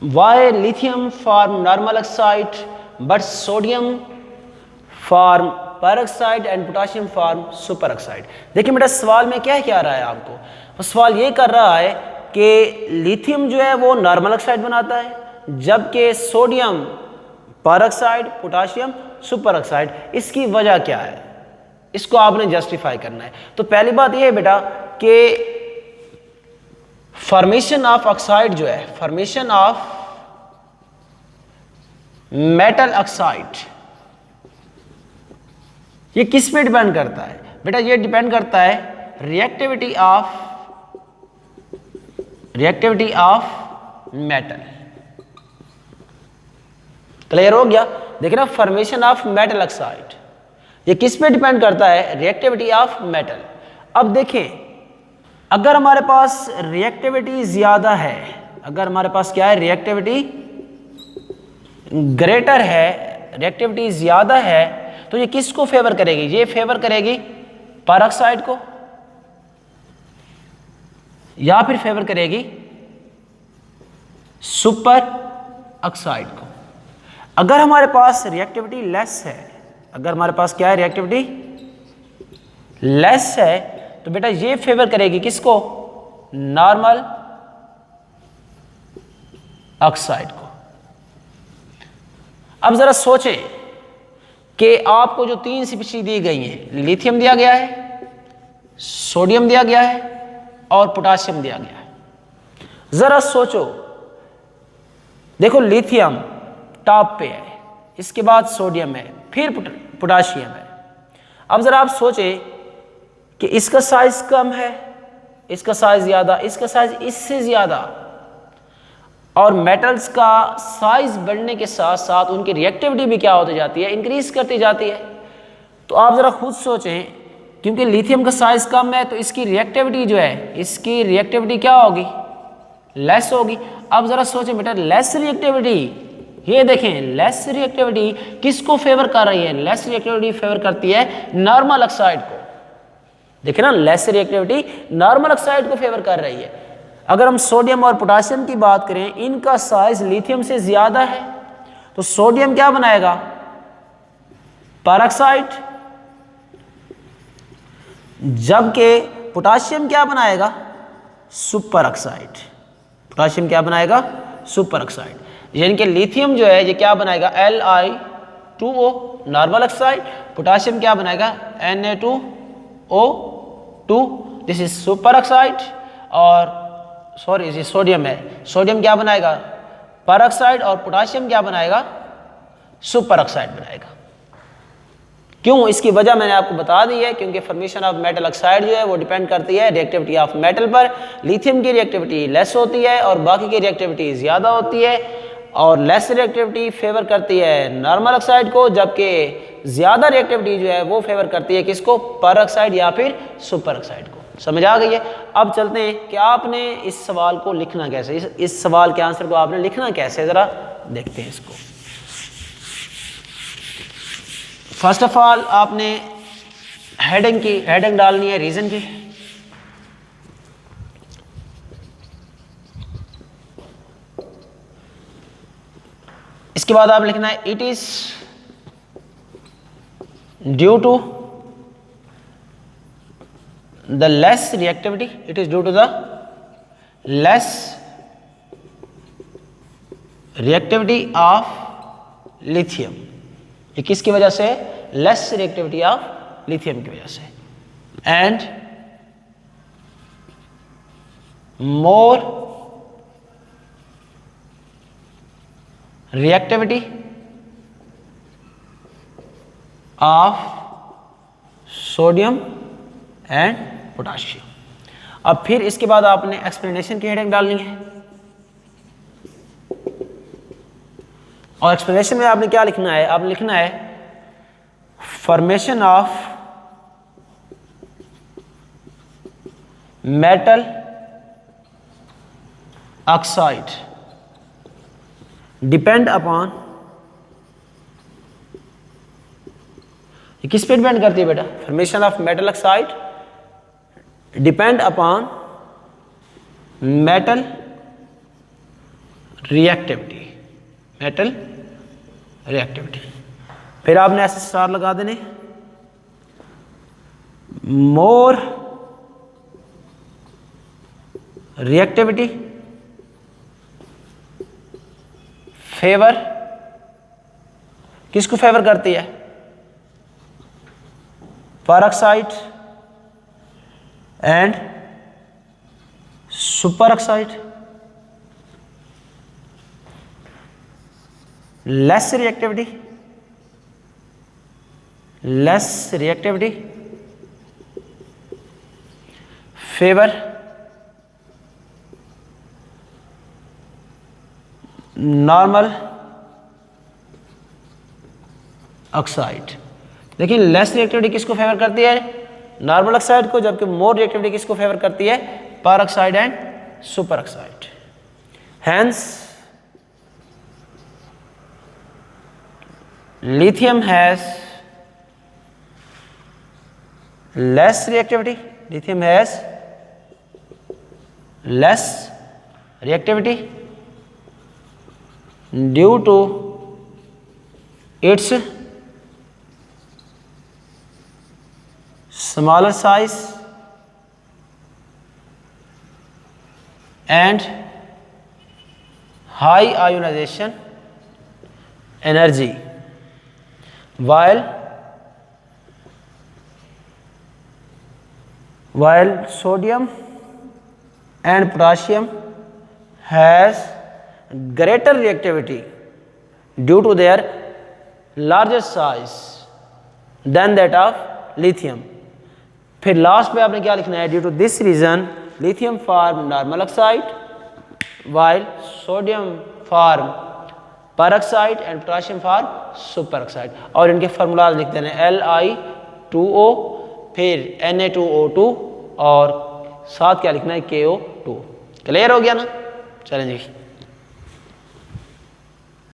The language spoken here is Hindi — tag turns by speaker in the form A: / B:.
A: Why lithium form normal oxide but sodium form peroxide and potassium form superoxide? देखिए बेटा सवाल में क्या क्या रहा है आपको, तो सवाल ये कर रहा है कि लिथियम जो है वो नॉर्मल ऑक्साइड बनाता है जबकि sodium peroxide, potassium super oxide. इसकी वजह क्या है, इसको आपने जस्टिफाई करना है। तो पहली बात यह है बेटा कि फॉर्मेशन ऑफ ऑक्साइड जो है, फॉर्मेशन ऑफ मेटल ऑक्साइड, ये किस पे डिपेंड करता है बेटा? ये डिपेंड करता है रिएक्टिविटी ऑफ मेटल। क्लियर हो गया? देखिए ना, फॉर्मेशन ऑफ मेटल ऑक्साइड ये किस पे डिपेंड करता है? Reactivity of metal. अब देखें, अगर हमारे पास रिएक्टिविटी ज्यादा है, अगर हमारे पास क्या है, रिएक्टिविटी ग्रेटर है, रिएक्टिविटी ज्यादा है, तो ये किसको फेवर करेगी? ये फेवर करेगी पेरोक्साइड को या फिर फेवर करेगी सुपर ऑक्साइड को। अगर हमारे पास रिएक्टिविटी लेस है, अगर हमारे पास क्या है, रिएक्टिविटी लेस है, तो बेटा ये फेवर करेगी किसको? नॉर्मल ऑक्साइड को। अब जरा सोचें कि आपको जो 3 स्पीशीज दी गई हैं, लिथियम दिया गया है, सोडियम दिया गया है और पोटाशियम दिया गया है। जरा सोचो, देखो लिथियम टॉप पे है, इसके बाद सोडियम है, फिर पोटाशियम है। अब जरा आप सोचें कि इसका साइज कम है, इसका साइज ज्यादा, इसका साइज इससे ज्यादा, और मेटल्स का साइज बढ़ने के साथ साथ उनकी रिएक्टिविटी भी क्या होती जाती है? इंक्रीज करती जाती है। तो आप जरा खुद सोचें, क्योंकि लिथियम का साइज कम है तो इसकी रिएक्टिविटी जो है, इसकी रिएक्टिविटी क्या होगी? लेस होगी। अब जरा सोचें बेटा, लेस रिएक्टिविटी, ये देखें लेस रिएक्टिविटी किसको फेवर कर रही है? लेस रिएक्टिविटी फेवर करती है नॉर्मल ऑक्साइड को। देखिए ना, लेस रिएक्टिविटी नॉर्मल ऑक्साइड को फेवर कर रही है। अगर हम सोडियम और पोटाशियम की बात करें, इनका साइज लिथियम से ज्यादा है, तो सोडियम क्या बनाएगा? पेरोक्साइड, जबकि पोटाशियम क्या बनाएगा? Super oxide. पोटाशियम क्या बनाएगा? Super oxide. यानी कि लिथियम जो है ये क्या बनाएगा? Li2O नॉर्मल ऑक्साइड, पोटाशियम क्या बनाएगा? Na2O2, this is super oxide. और सॉरी, ये सोडियम है, सोडियम क्या बनाएगा? पेरोक्साइड, और पोटाशियम क्या बनाएगा? सुपर ऑक्साइड बनाएगा। क्यों? इसकी वजह मैंने आपको बता दी है, क्योंकि फॉर्मेशन ऑफ मेटल ऑक्साइड जो है वो डिपेंड करती है रिएक्टिविटी ऑफ मेटल पर। लिथियम की रिएक्टिविटी लेस होती है और बाकी की रिएक्टिविटी ज़्यादा होती है, और लेस रिएक्टिविटी फेवर करती है नॉर्मल ऑक्साइड को, जबकि ज़्यादा रिएक्टिविटी जो है वो फेवर करती है किसको? पेरोक्साइड या फिर सुपर ऑक्साइड को। समझ आ गई है? अब चलते हैं कि आपने इस सवाल को लिखना कैसे, इस सवाल के आंसर को आपने लिखना कैसे, ज़रा देखते हैं इसको। फर्स्ट ऑफ ऑल आपने हेडिंग डालनी है रीजन की। इसके बाद आप लिखना है it is due to the less reactivity, it is due to the less reactivity of lithium। ये किसकी वजह से? less reactivity of lithium की वजह से। and more reactivity of sodium and potassium. अब फिर इसके बाद आपने एक्सप्लेनेशन की हेडिंग डालनी है, और एक्सप्लेनेशन में आपने क्या लिखना है? आपने लिखना है formation of metal oxide depend upon, किस पे डिपेंड करती है बेटा? Formation of metal oxide depend upon metal reactivity, metal reactivity. फिर आपने ऐसे स्टार लगा देने, मोर रिएक्टिविटी फेवर, किसको फेवर करती है? Peroxide and super oxide. Less reactivity, favour normal oxide. देखिए लेस रिएक्टिविटी किसको फेवर करती है? नॉर्मल ऑक्साइड को, जबकि मोर रिएक्टिविटी किसको फेवर करती है? पर oxide and super oxide. Hence lithium has less reactivity, due to its smaller size and high ionization energy, while sodium and potassium has greater reactivity due to their larger size than that of lithium। फिर लास्ट पे आपने क्या लिखना है? Due to this reason lithium form normal oxide while sodium form peroxide and potassium form superoxide। और इनके फार्मूला लिख देने Li2O, फिर Na2O2 और साथ क्या लिखना है? KO2। क्लियर हो गया ना? चलें जी।